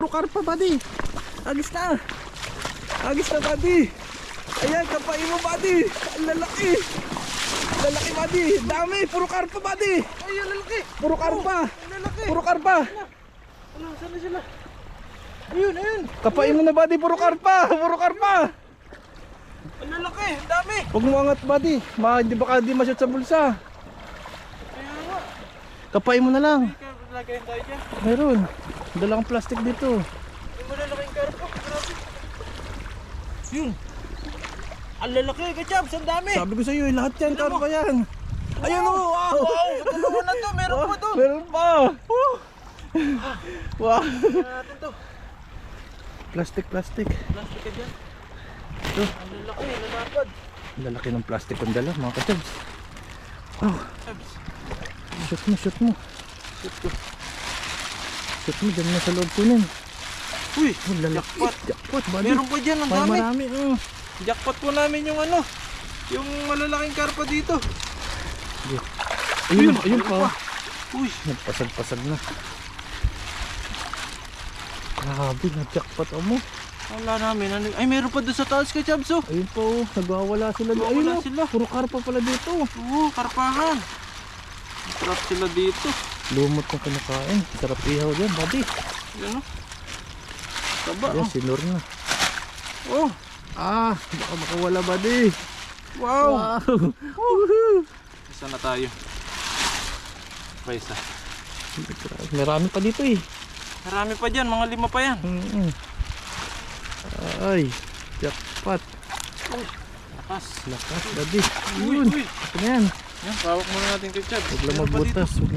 puro karpa buddy. Agis na. Agis na buddy. Ayan, kapain mo buddy. Ang lalaki. Lalaki buddy. Dami, puro karpa buddy. Ay, ang lalaki. Puro karpa. Ang lalaki. Puro karpa. Ano, saan na sila? Ayun, ayun. Kapain mo na buddy, puro karpa. Puro karpa. Ang lalaki, ang dami. Huwag mo angat buddy. Di baka di masyot sa bulsa. Kaya nga. Kapain mo na lang. Lagayin tayo dyan. Meron. Dala kang plastic dito. Yung malalaking karpa. Grabe. Yun. Ang lalaki, kachabs, ang dami. Sabi ko sa iyo, lahat yan, Ano mo? karpa yan. Ayun o. Wow, dalawa na to. Meron pa to. Meron pa. Wow. Natin to. Plastic. Plastic ka dyan. Ito. Ang lalaki, lalapad. Ang lalaki ng plastic ang dala mga kachabs. Oh, Chabs. shoot mo. Shoot ko. Shoot mo, dyan mo sa loob kunin. Uy, Ang lalaki. jackpot. Jackpot, buddy. Meron pa dyan, ang Parang dami. marami. Jackpot po namin yung ano. Yung malalaking karpa dito. Ayun meron pa. Uy, Nagpasag-pasag na. Grabe, na-jackpot mo. wala namin. Ano, ay, meron pa doon sa taas ka, Chabs. Oh. Ayun po, nagwawala sila. Nagwawala Ayun, sila. puro karpa pala dito. Oo, karpahan. Sarap sila dito. Lumot na kinakain. Sarap ihaw dyan, buddy. Yan o. Taba Ayan, oh. sinur na. Oh, Baka makawala, buddy. wow. Woohoo! Isa na tayo. Pa isa. Marami pa dito eh. Marami pa dyan, mga 5 pa yan. Ay, jackpot. Lakas. Lakas, buddy. Uy, Yun. uy. Ito na yan. Yan, pawak muna natin kay Chabs. Huwag lang Meron pa dito. magbutas. Huwag lang